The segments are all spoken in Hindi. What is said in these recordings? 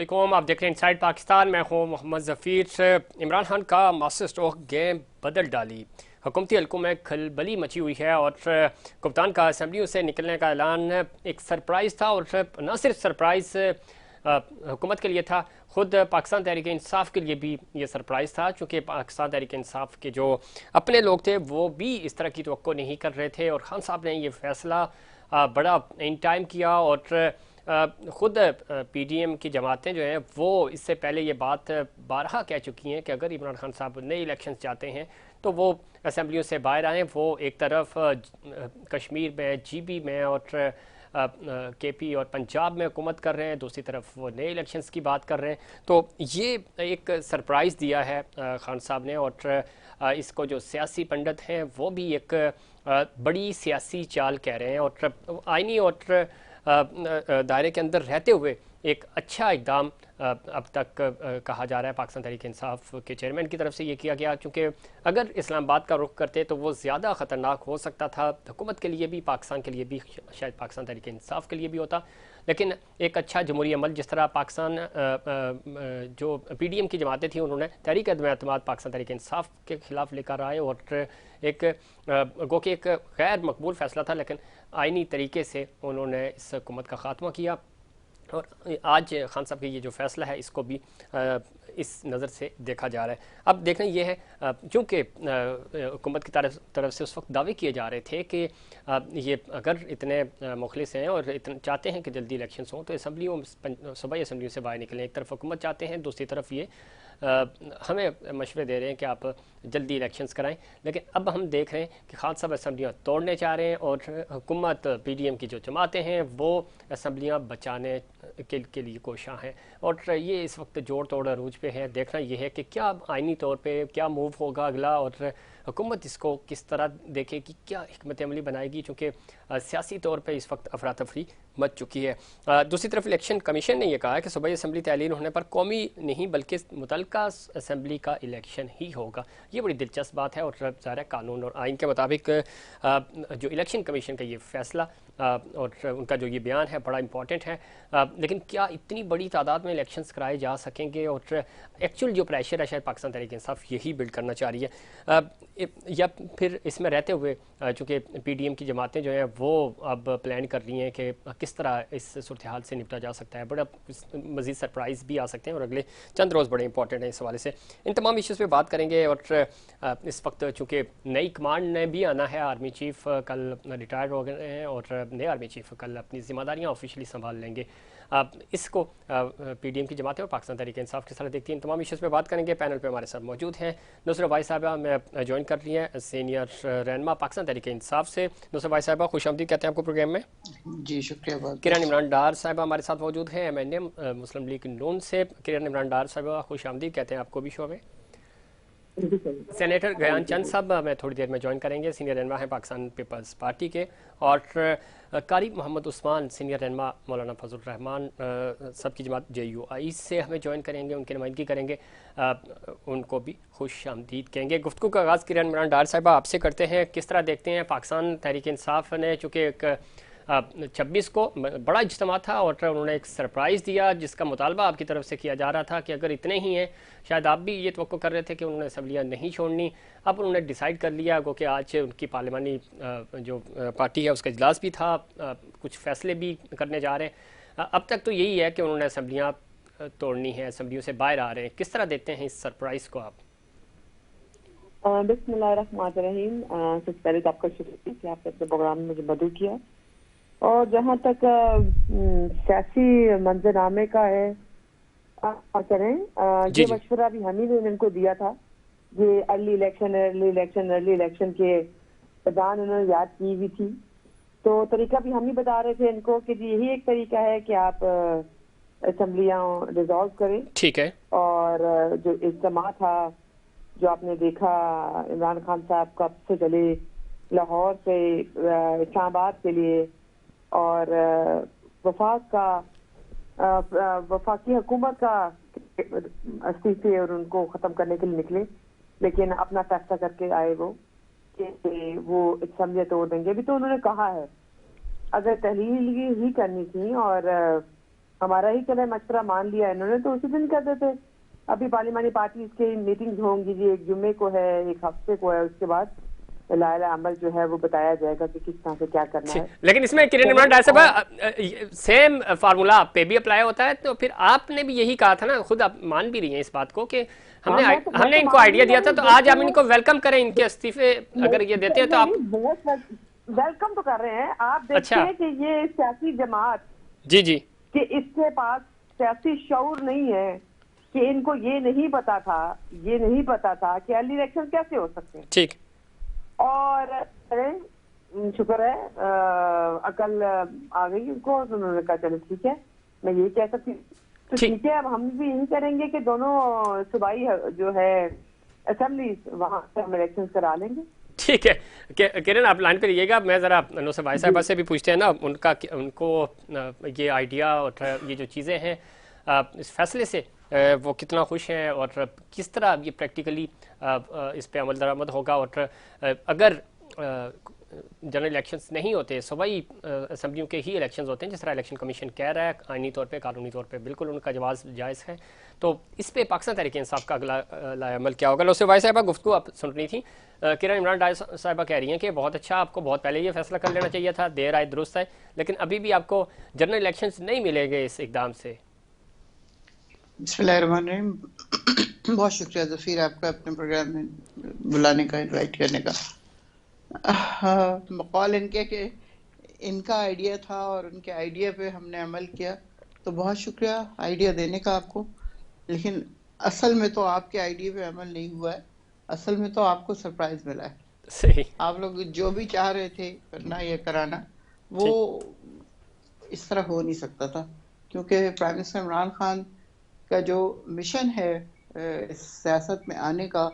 अस्सलामुअलैकुम, आप देख रहे हैं इनसाइड पाकिस्तान। मैं हूं मोहम्मद ज़फ़ीर। इमरान खान का मास्टर स्ट्रोक गेम बदल डाली, हुकूमती हलकों में खलबली मची हुई है और कप्तान का असम्बलियों से निकलने का ऐलान एक सरप्राइज़ था। और न सिर्फ सरप्राइज़ हुकूमत के लिए था, ख़ुद पाकिस्तान तहरीक इंसाफ के लिए भी ये सरप्राइज़ था, चूँकि पाकिस्तान तहरीक इंसाफ के जो अपने लोग थे वो भी इस तरह की तवक्को नहीं कर रहे थे। और खान साहब ने ये फ़ैसला बड़ा इन टाइम किया। और ख़ुद पीडीएम की जमातें जो हैं वो इससे पहले ये बात बारहा कह चुकी हैं कि अगर इमरान खान साहब नए इलेक्शन चाहते हैं तो वो असम्बलियों से बाहर आएँ। वो एक तरफ कश्मीर में, जीबी में और केपी और पंजाब में हुकूमत कर रहे हैं, दूसरी तरफ वो नए इलेक्शंस की बात कर रहे हैं। तो ये एक सरप्राइज़ दिया है खान साहब ने। और इसको जो सियासी पंडित हैं वो भी एक बड़ी सियासी चाल कह रहे हैं। और आइनी और दायरे के अंदर रहते हुए एक अच्छा इक़दाम अब तक कहा जा रहा है पाकिस्तान तहरीक इंसाफ के चेयरमैन की तरफ से ये किया गया, क्योंकि अगर इस्लामाबाद का रुख करते तो वो ज़्यादा ख़तरनाक हो सकता था हुकूमत के लिए भी, पाकिस्तान के लिए भी, शायद पाकिस्तान तहरीक इंसाफ के लिए भी होता। लेकिन एक अच्छा जमहूरी अमल, जिस तरह पाकिस्तान जो पीडीएम की जमातें थी उन्होंने तहरीक अदम-ए-एतमाद पाकिस्तान तहरीक इंसाफ के ख़िलाफ़ लेकर आए और एक गो कि एक गैर मकबूल फ़ैसला था, लेकिन आइनी तरीके से उन्होंने इस हुकूमत का ख़ात्मा किया। और आज खान साहब का ये जो फ़ैसला है इसको भी इस नज़र से देखा जा रहा है। अब देखना ये है, चूँकि हुकूमत की तरफ से उस वक्त दावे किए जा रहे थे कि ये अगर इतने मुखलिस हैं और इतने चाहते हैं कि जल्दी इलेक्शंस हों तो असम्बलियों, सूबाई असम्बलियों से बाहर निकलें। एक तरफ हुकूमत चाहते हैं, दूसरी तरफ ये हमें मशवरे दे रहे हैं कि आप जल्दी इलेक्शंस कराएं। लेकिन अब हम देख रहे हैं कि खान साहब असम्बलियाँ तोड़ने चाह रहे हैं और हुकूमत पीडीएम की जो जमातें हैं वो असम्बलियाँ बचाने के लिए कोशां हैं। और ये इस वक्त जोड़ तोड़ अरूज पे है। देखना यह है कि क्या आइनी तौर पे क्या मूव होगा अगला, और हुकूमत इसको किस तरह देखेगी, क्या हिकमत अमली बनाएगी, चूँकि सियासी तौर पर इस वक्त अफरा तफरी मच चुकी है। दूसरी तरफ इलेक्शन कमीशन ने यह कहा है कि सूबाई असम्बली तैलीन होने पर कौमी नहीं बल्कि मुतल्लिका असम्बली का इलेक्शन ही होगा। ये बड़ी दिलचस्प बात है। और ज़ाहिर कानून और आइन के मुताबिक जो इलेक्शन कमीशन का ये फ़ैसला और उनका जो ये बयान है बड़ा इंपॉर्टेंट है। लेकिन क्या इतनी बड़ी तादाद में इलेक्शंस कराए जा सकेंगे, और एक्चुअल जो प्रेशर है शायद पाकिस्तान तहरीक इंसाफ यही बिल्ड करना चाह रही है, या फिर इसमें रहते हुए चूँकि पीडीएम की जमातें जो हैं वो अब प्लान कर रही हैं कि किस तरह इस सूरत हाल से निपटा जा सकता है। बड़ा मज़ीद सरप्राइज़ भी आ सकते हैं और अगले चंद रोज़ बड़े इंपॉर्टेंट हैं इस हवाले से। इन तमाम इश्यूज़ पे बात करेंगे। और इस वक्त चूँकि नई कमांड ने भी आना है, आर्मी चीफ़ कल रिटायर्ड हो गए हैं और नए आर्मी चीफ़ कल अपनी ज़िम्मेदारियाँ ऑफिशियली संभाल लेंगे। इसको पीडीएम की जमातें और पाकिस्तान तहरीक इंसाफ किस तरह देखती हैं, इन तमाम इश्यूज़ पे बात करेंगे। पैनल पे हमारे साथ मौजूद हैं नुसरत भाई साहबा में ज्वाइन कर रही हैं, सीनियर रहनुमा पाकिस्तान तहरीक इंसाफ से। नुसरत भाई साहबा खुशामदीद कहते हैं आपको प्रोग्राम में। जी शुक्रिया। किरण इमरान डार साहबा हमारे साथ मौजूद हैं एमएनएम मुस्लिम लीग नून से। किरण इमरान डार साहबा खुशामदीद कहते हैं आपको भी शो में। सेनेटर गयान चंद साहब मैं थोड़ी देर में ज्वाइन करेंगे, सीनियर रहनुमा हैं पाकिस्तान पीपल्स पार्टी के। और कारी मोहम्मद उस्मान सीनियर रहनुमा मौलाना फजल रहमान सब की जमात JUI से हमें ज्वाइन करेंगे, उनकी नुमाइंदगी करेंगे, उनको भी खुश आमदीद कहेंगे। गुफ्तगू का आगाज़ किरण इमरान डार साहबा आपसे करते हैं। किस तरह देखते हैं पाकिस्तान तहरीक इंसाफ ने, चूँकि एक 26 को बड़ा इज्तिमा था और उन्होंने एक सरप्राइज़ दिया जिसका मुतालबा आपकी तरफ से किया जा रहा था कि अगर इतने ही हैं, शायद आप भी ये तवक्को कर रहे थे कि उन्होंने असम्बलियाँ नहीं छोड़नी। अब उन्होंने डिसाइड कर लिया गो कि आज उनकी पार्लिमानी जो पार्टी है उसका इजलास भी था, कुछ फ़ैसले भी करने जा रहे हैं। अब तक तो यही है कि उन्होंने असम्बलियाँ तोड़नी है, असम्बलियों से बाहर आ रहे हैं। किस तरह देखते हैं इस सरप्राइज़ को आप? बिस्मिल्लाहिर्रहमानिर्रहीम। सबसे पहले तो आपका शुक्रिया कि आपने अपने प्रोग्राम में मुझे मदद किया। और जहाँ तक सियासी मंजरनामे का है करें, ये मशवरा भी हम ही ने इनको दिया था। ये अर्ली इलेक्शन के प्रधान उन्होंने याद की हुई थी, तो तरीका भी हम ही बता रहे थे इनको कि जी यही एक तरीका है कि आप असम्बलियाँ डिसॉल्व करें। ठीक है। और जो इज्तिमा था जो आपने देखा इमरान खान साहब कब से चले लाहौर से इस्लामाबाद के लिए, और वफाकी हुकूमत का इस्तीफे और उनको ख़त्म करने के लिए निकले, लेकिन अपना फैसला करके आए वो कि वो असम्बलियाँ तोड़ देंगे। अभी तो उन्होंने कहा है अगर तहलील ही करनी थी और हमारा ही चले मशवरा मान लिया इन्होंने तो उसी दिन कर देते। अभी पार्लिमानी पार्टी की मीटिंग्स होंगी जी, एक जुम्मे को है, एक हफ्ते को है, उसके बाद लाइला अमल जो है वो बताया जाएगा कि किस तरह से क्या करना है। लेकिन इसमें किरण इमरान डायर साहब सेम फार्मूला आप पे भी अप्लाई होता है, तो फिर आपने भी यही कहा था ना, खुद आप मान भी रही हैं इस बात को कि हमने हमने इनको आइडिया दिया था, तो आज आप इनको वेलकम करें, इनके इस्तीफे अगर ये देते हैं तो आप वेलकम तो कर रहे हैं। आप देखिए कि ये सियासी जमात जी जी कि इसके पास सियासी शऊर नहीं है, कि इनको ये नहीं पता था कि अर्ली इलेक्शन कैसे हो सकते हैं। ठीक, और शुक्र है अकल आ गई उनको, तो उन्होंने कहा चलो ठीक है, मैं यही कह सकती हूँ तो ठीक है। अब हम भी यही करेंगे कि दोनों सूबाई जो है असेंबली वहाँ से हम इलेक्शन करा लेंगे। ठीक है। किरण आप लाइन पे रहिएगा, मैं ज़रा नौसर भाई साहबा से भी पूछते हैं ना उनको ये आइडिया और ये जो चीज़ें हैं इस फैसले से वो कितना खुश हैं और किस तरह ये प्रैक्टिकली इस पे अमल दरामद होगा। और अगर जनरल इलेक्शंस नहीं होते, सूबाई असम्बलियों के ही इलेक्शंस होते हैं जिस तरह इलेक्शन कमीशन कह रहा है, आइनी तौर पे कानूनी तौर पे बिल्कुल उनका जवाब जायज़ है, तो इस पे पाकिस्तान तहरीक इंसाफ का अगला अमल क्या होगा। नौसर भाई साहबा गुफ्तगू आप सुन रही थी, किरण इमरान डायर साहबा कह रही हैं कि बहुत अच्छा, आपको बहुत पहले ये फैसला कर लेना चाहिए था, देर आए दुरुस्त है, लेकिन अभी भी आपको जनरल इलेक्शंस नहीं मिलेंगे इस इकदाम से। बिस्मिल्लाहिर्रहमानिर्रहीम। बहुत शुक्रिया ज़फ़ीर आपका अपने प्रोग्राम में बुलाने का, इनवाइट करने का। मक़ाल इनके कि इनका आइडिया था और उनके आइडिया पे हमने अमल किया, तो बहुत शुक्रिया आइडिया देने का आपको। लेकिन असल में तो आपके आइडिया पे अमल नहीं हुआ है, असल में तो आपको सरप्राइज मिला है। सही, आप लोग जो भी चाह रहे थे करना या कराना, वो इस तरह हो नहीं सकता था, क्योंकि प्राइम मिनिस्टर इमरान खान का जो मिशन है इस सियासत में आने का,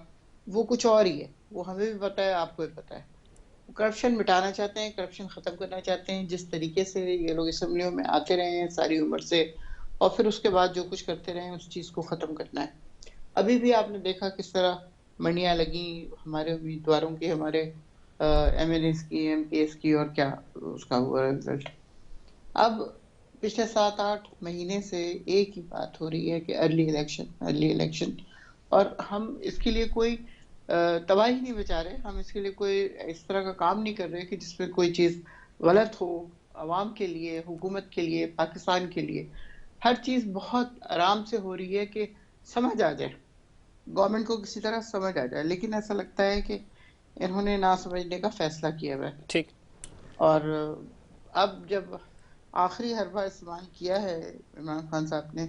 वो कुछ और ही है। वो हमें भी पता है, आपको भी पता है। करप्शन मिटाना चाहते हैं, करप्शन ख़त्म करना चाहते हैं। जिस तरीके से ये लोग असम्बलियों में आते रहे हैं सारी उम्र से, और फिर उसके बाद जो कुछ करते रहे हैं, उस चीज़ को ख़त्म करना है। अभी भी आपने देखा किस तरह मंडियाँ लगी हमारे उम्मीदवारों की, हमारे MNAs की, MPs की, और क्या उसका हुआ रिजल्ट। अब पिछले 7-8 महीने से एक ही बात हो रही है कि अर्ली इलेक्शन, और हम इसके लिए कोई तबाही नहीं बचा रहे, हम इसके लिए कोई इस तरह का काम नहीं कर रहे कि जिसमें कोई चीज़ गलत हो। अवाम के लिए, हुकूमत के लिए, पाकिस्तान के लिए हर चीज़ बहुत आराम से हो रही है कि समझ आ जाए, गवर्नमेंट को किसी तरह समझ आ जाए। लेकिन ऐसा लगता है कि इन्होंने ना समझने का फैसला किया हुआ है। ठीक, और अब जब आखिरी हरबा इस्तेमाल किया है इमरान खान साहब ने,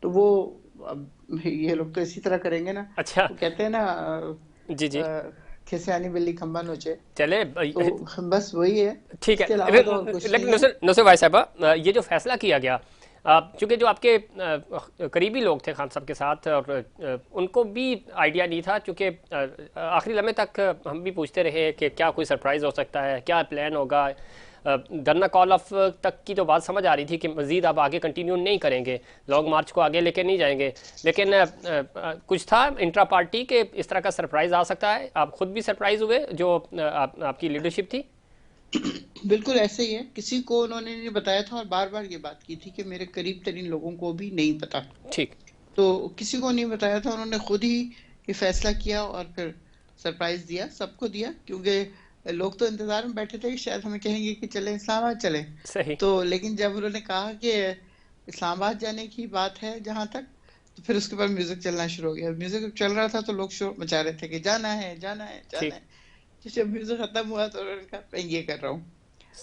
तो वो अब ये लोग तो इसी तरह करेंगे ना। अच्छा, वो कहते हैं ना जी जी, खिसियानी बिल्ली खंबा नोचे, चले तो बस वही है। ठीक है। इसके अलावा तो और कुछ लेकिन नहीं है। नौसर भाई साहबा, ये जो फैसला किया गया, चूँकि जो आपके करीबी लोग थे खान साहब के साथ, और उनको भी आइडिया नहीं था, चूँकि आखिरी लम्हे तक हम भी पूछते रहे कि क्या कोई सरप्राइज़ हो सकता है, क्या प्लान होगा। धरना कॉल ऑफ तक की तो बात समझ आ रही थी कि मज़ीद आप आगे कंटिन्यू नहीं करेंगे, लॉन्ग मार्च को आगे लेके नहीं जाएंगे, लेकिन कुछ था इंट्रा पार्टी के इस तरह का सरप्राइज़ आ सकता है। आप खुद भी सरप्राइज़ हुए जो आपकी लीडरशिप थी? बिल्कुल ऐसे ही है। किसी को उन्होंने नहीं बताया था, और बार बार ये बात की थी कि मेरे करीब तरीन लोगों को भी नहीं पता। ठीक, तो किसी को नहीं बताया था, उन्होंने खुद ही ये फैसला किया और फिर सरप्राइज दिया, सबको दिया। क्योंकि लोग तो इंतजार में बैठे थे कि शायद हमें कहेंगे कि चले इस्लामाबाद चले। सही, तो लेकिन जब उन्होंने कहा कि इस्लामाबाद जाने की बात है जहां तक, तो फिर उसके बाद म्यूजिक चलना शुरू हो गया। म्यूजिक चल रहा था तो लोग शोर मचा रहे थे कि जाना है, जाना है, जाना है। तो जब म्यूजिक खत्म हुआ तो उन्होंने कहा मैं ये कर रहा हूँ।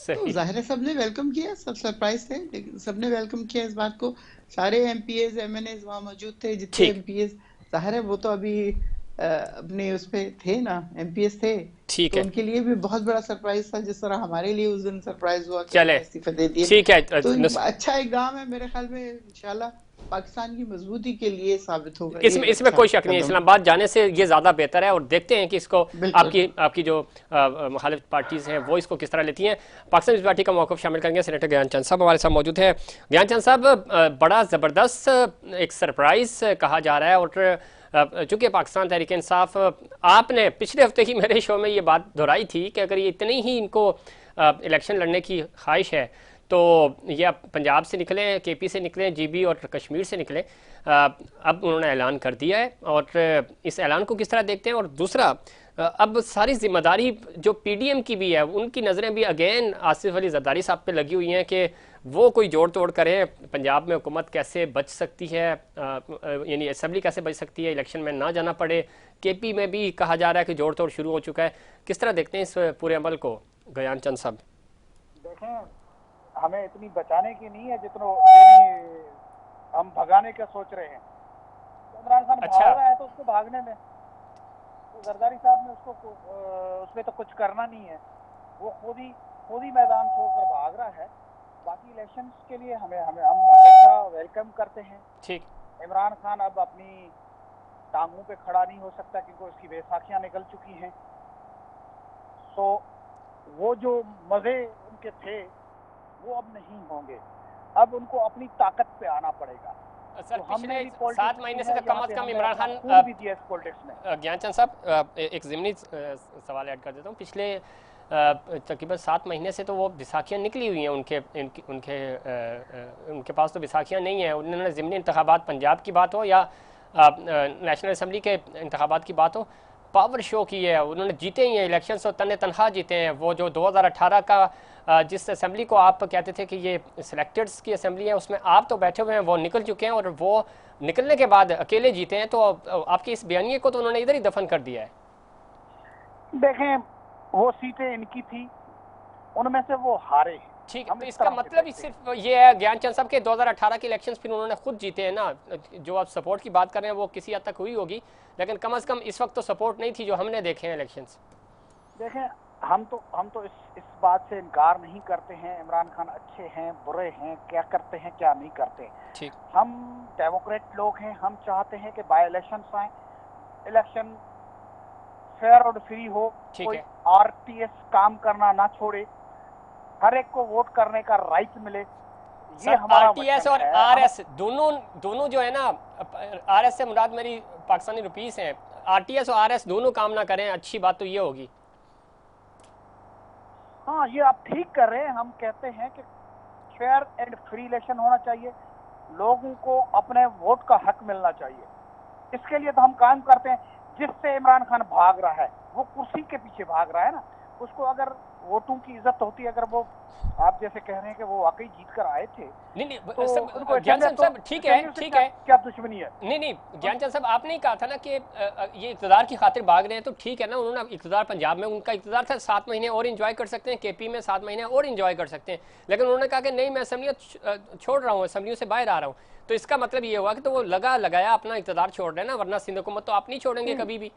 तो जाहिर है सबने वेलकम किया, सब सरप्राइज थे, लेकिन सबने वेलकम किया इस बात को। सारे MPs MNAs वहाँ मौजूद थे, जितने MPs, जाहिर है वो तो अभी अपने उस पे थे ना, MPs थे, ठीक तो है, उनके लिए भी बहुत बड़ा सरप्राइज था, जिस तरह हमारे लिए उस दिन सरप्राइज हुआ कि चले इस्तीफा दे दिए। ठीक है। तो अच्छा इकदाम है मेरे ख्याल में, इंशाल्लाह पाकिस्तान की मजबूती के लिए साबित होगा। इसमें कोई शक नहीं है, इस्लामाबाद जाने से ये ज़्यादा बेहतर है। और देखते हैं कि इसको आपकी जो मुखालिफ पार्टीज़ हैं वो इसको किस तरह लेती हैं। पाकिस्तान पीपल्स पार्टी का मौक़िफ़ शामिल करेंगे सेनेटर ज्ञानचंद साहब हमारे साथ मौजूद हैं। ज्ञानचंद साहब, बड़ा ज़बरदस्त एक सरप्राइज़ कहा जा रहा है, और चूँकि पाकिस्तान तहरीक इंसाफ, आपने पिछले हफ्ते ही मेरे शो में ये बात दोहराई थी कि अगर ये इतनी ही इनको इलेक्शन लड़ने की ख्वाहिश है तो ये अब पंजाब से निकले, केपी से निकले, जीबी और कश्मीर से निकले, अब उन्होंने ऐलान कर दिया है। और इस ऐलान को किस तरह देखते हैं? और दूसरा, अब सारी जिम्मेदारी जो पीडीएम की भी है, उनकी नज़रें भी अगेन आसिफ अली जरदारी साहब पे लगी हुई हैं कि वो कोई जोड़ तोड़ करें, पंजाब में हुकूमत कैसे बच सकती है, यानी असम्बली कैसे बच सकती है, इलेक्शन में ना जाना पड़े। केपी में भी कहा जा रहा है कि जोड़ तोड़ शुरू हो चुका है। किस तरह देखते हैं इस पूरे अमल को गयान चंद साहब? देखें, हमें इतनी बचाने की नहीं है जितनी हम भगाने का सोच रहे हैं। इमरान खान अच्छा। भाग रहा है तो उसको भागने में, तो जरदारी साहब ने उसको उसमें तो कुछ करना नहीं है, वो खुद ही मैदान छोड़कर भाग रहा है। बाकी इलेक्शंस के लिए हम हमेशा वेलकम करते हैं। ठीक। इमरान खान अब अपनी टांगों पे खड़ा नहीं हो सकता क्योंकि उसकी बैसाखियां निकल चुकी हैं। सो वो जो मजे उनके थे वो अब नहीं होंगे, अब उनको अपनी ताकत पे आना पड़ेगा। सर, तो पिछले भी 7 महीने से तो कम से कम इमरान खान भी दिया इस पॉलिटिक्स में। ज्ञानचंद साहब, एक ज़िमनी सवाल ऐड कर देता हूँ। पिछले तकरीबन 7 महीने से तो वो बैसाखियाँ निकली हुई हैं उनके पास तो बैसाखियाँ नहीं हैं। उन्होंने ज़िमनी इंतखाबात पंजाब की बात हो या नेशनल असम्बली के इंतखाबात की बात हो, पावर शो की है। उन्होंने जीते ही हैं इलेक्शन, तो तने तनख्वाह जीते हैं। वो जो 2018 का जिस असम्बली को आप कहते थे कि ये सिलेक्टेड्स की असम्बली है, उसमें आप तो बैठे हुए हैं, वो निकल चुके हैं और वो निकलने के बाद अकेले जीते हैं। तो आपकी इस बयानिए को तो उन्होंने इधर ही दफन कर दिया है। देखें, वो सीटें इनकी थी, उनमें से वो हारे। ठीक है, तो इसका मतलब सिर्फ ये है ज्ञानचंद साहब के 2018 के इलेक्शंस फिर उन्होंने खुद जीते हैं ना। जो आप सपोर्ट की बात कर रहे हैं वो किसी हद तक हुई होगी, लेकिन कम से कम इस वक्त तो सपोर्ट नहीं थी जो हमने देखे हैं इलेक्शंस। देखें, हम तो इस बात से इनकार नहीं करते हैं इमरान खान अच्छे हैं बुरे हैं, क्या करते हैं क्या नहीं करते। ठीक। हम डेमोक्रेट लोग हैं, हम चाहते हैं कि बाय इलेक्शंस आए, इलेक्शन फेयर और फ्री हो, कोई आरटीएस काम करना ना छोड़े, हर एक को वोट करने का राइट मिले। ये हमारा आरटीएस और आरएस दोनों जो है ना, आरएस से मुराद मेरी पाकिस्तानी रुपीस हैं, आरटीएस और आरएस दोनों काम ना करें, अच्छी बात तो ये होगी। हाँ, ये आप ठीक कर रहे हैं। हम कहते हैं कि फेयर एंड फ्री इलेक्शन होना चाहिए, लोगों को अपने वोट का हक मिलना चाहिए। इसके लिए तो हम काम करते हैं। जिससे इमरान खान भाग रहा है वो कुर्सी के पीछे भाग रहा है ना, उसको अगर वोटों की इज्जत होती, अगर वो आप जैसे कह रहे हैं कि वो वाकई जीत कर आए थे, नहीं तो ज्ञानचंद साहब ठीक है क्या दुश्मनी है? नहीं ज्ञानचंद साहब, आपने ही कहा था ना कि ये इक़्तिदार की खातिर भाग रहे हैं, तो ठीक है ना। उन्होंने इक़्तिदार पंजाब में उनका इक़्तिदार था, 7 महीने और एंजॉय कर सकते हैं, केपी में 7 महीने और एंजॉय कर सकते हैं, लेकिन उन्होंने कहा कि नहीं, मैं असम्बलियाँ छोड़ रहा हूँ, असम्बलियों से बाहर आ रहा हूँ। तो इसका मतलब ये हुआ कि तो वो लगाया अपना इक़्तिदार छोड़ रहे हैं ना, वरना सिंध हुकूमत तो आप नहीं छोड़ेंगे कभी भी।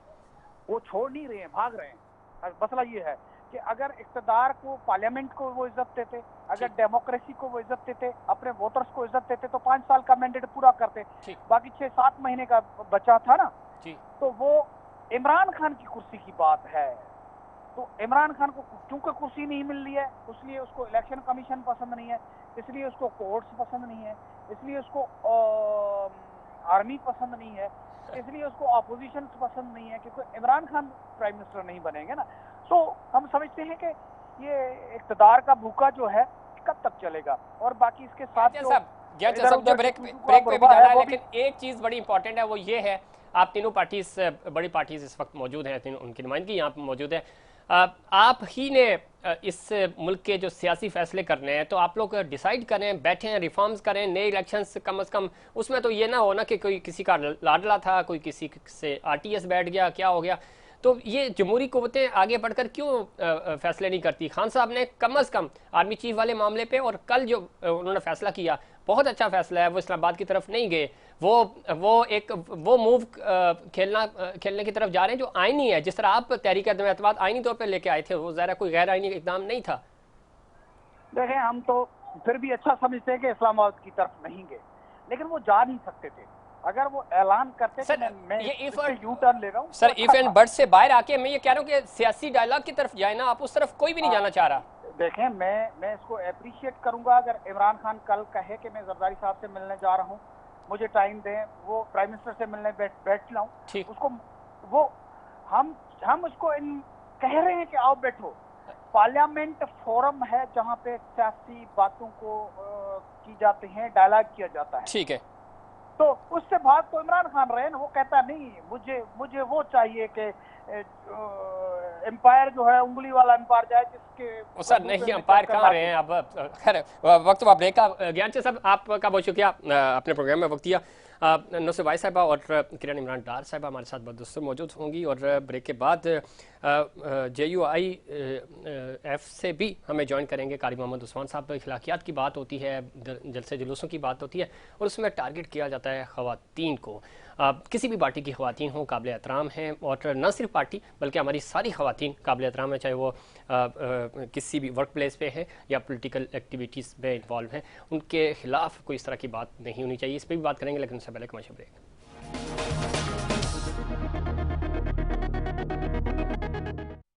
वो छोड़ नहीं रहे हैं, भाग रहे हैं। मसला ये है कि अगर इक़्तिदार को, पार्लियामेंट को वो इज्जत देते, अगर डेमोक्रेसी को वो इज्जत देते, अपने वोटर्स को इज्जत देते, तो 5 साल का मैंडेट पूरा करते। बाकी 6-7 महीने का बचा था ना, तो वो इमरान खान की कुर्सी की बात है। तो इमरान खान को क्योंकि कुर्सी नहीं मिल रही है, इसलिए उसको इलेक्शन कमीशन पसंद नहीं है, इसलिए उसको कोर्ट्स पसंद नहीं है, इसलिए उसको आर्मी पसंद नहीं है, इसलिए उसको अपोजिशन पसंद नहीं है, क्योंकि इमरान खान प्राइम मिनिस्टर नहीं बनेंगे ना। तो हम समझते हैं कि ये इक़्तिदार का भूखा जो है कब तक चलेगा। और बाकी इसके साथ ब्रेक पे भी जाना है, लेकिन एक चीज बड़ी इंपॉर्टेंट है, वो ये है, आप तीनों पार्टीज, बड़ी पार्टीज इस वक्त मौजूद हैं, उनकी नुमाइंदगी यहाँ पर मौजूद है। आप ही ने इस मुल्क के जो सियासी फैसले करने हैं, तो आप लोग डिसाइड करें, बैठें, रिफॉर्म्स करें, नए इलेक्शंस कम से कम उसमें तो ये ना हो ना कि कोई किसी का लाडला था, कोई किसी से आरटीएस बैठ गया, क्या हो गया। तो ये जमहूरी कुव्वतें आगे बढ़कर क्यों फैसले नहीं करती? खान साहब ने कम से कम आर्मी चीफ वाले मामले पे, और कल जो उन्होंने फैसला किया बहुत अच्छा फैसला है, वो इस्लामाबाद की तरफ नहीं गए, वो मूव खेलने की तरफ जा रहे हैं जो आईनी है। जिस तरह आप तहरीक अदम एतमाद आईनी तौर पे लेके आए थे, वो ज़रा कोई गैर आईनी इकदाम नहीं था। देखें, हम तो फिर भी अच्छा समझते हैं कि इस्लामाबाद की तरफ नहीं गए, लेकिन वो जा नहीं सकते थे। अगर वो ऐलान करते सर, मैं यू टर्न ले रहा हूँ सर, इफ एंड बट से बाहर आके मैं ये कह रहा हूँ कि सियासी डायलॉग की तरफ जाए ना, आप उस तरफ कोई भी नहीं जाना चाह रहा। देखें, मैं इसको अप्रिशिएट करूंगा अगर इमरान खान कल कहे कि मैं जरदारी साहब से मिलने जा रहा हूँ, मुझे टाइम दें, वो प्राइम मिनिस्टर से मिलने बैठ लाऊं, उसको वो हम उसको कह रहे हैं कि आओ बैठो, पार्लियामेंट फोरम है जहां पे सियासी बातों को की जाती हैं, डायलॉग किया जाता है। ठीक है। तो उससे भाग तो इमरान खान रहे ना, वो कहता नहीं मुझे वो चाहिए कि एम्पायर जो है उंगली वाला एम्पायर जाए जिसके सर नहीं, अंपायर कहाँ रहे हैं अब। खैर वक्त तो आप ब्रेक का। ज्ञानचंद साहब आपका बहुत शुक्रिया अपने प्रोग्राम में वक्त दिया। नुसरत वाई साहबा और किरण इमरान डार साहबा हमारे साथ बदस्तूर मौजूद होंगी और ब्रेक के बाद JUIF से भी हमें ज्वाइन करेंगे कारी मोहम्मद उस्मान साहब। अखलाकियात की बात होती है, जलसे जुलूसों की बात होती है और उसमें टारगेट किया जाता है ख़वातीन को। किसी भी पार्टी की ख़वातीन हो काबिल एहतराम हैं और न सिर्फ पार्टी बल्कि हमारी सारी ख़वातीन काबिल एहतराम है, चाहे वो किसी भी वर्क प्लेस पे हैं या पॉलिटिकल एक्टिविटीज़ में इन्वॉल्व हैं। उनके खिलाफ कोई इस तरह की बात नहीं होनी चाहिए। इस पर भी बात करेंगे लेकिन उससे पहले कमर्शियल ब्रेक।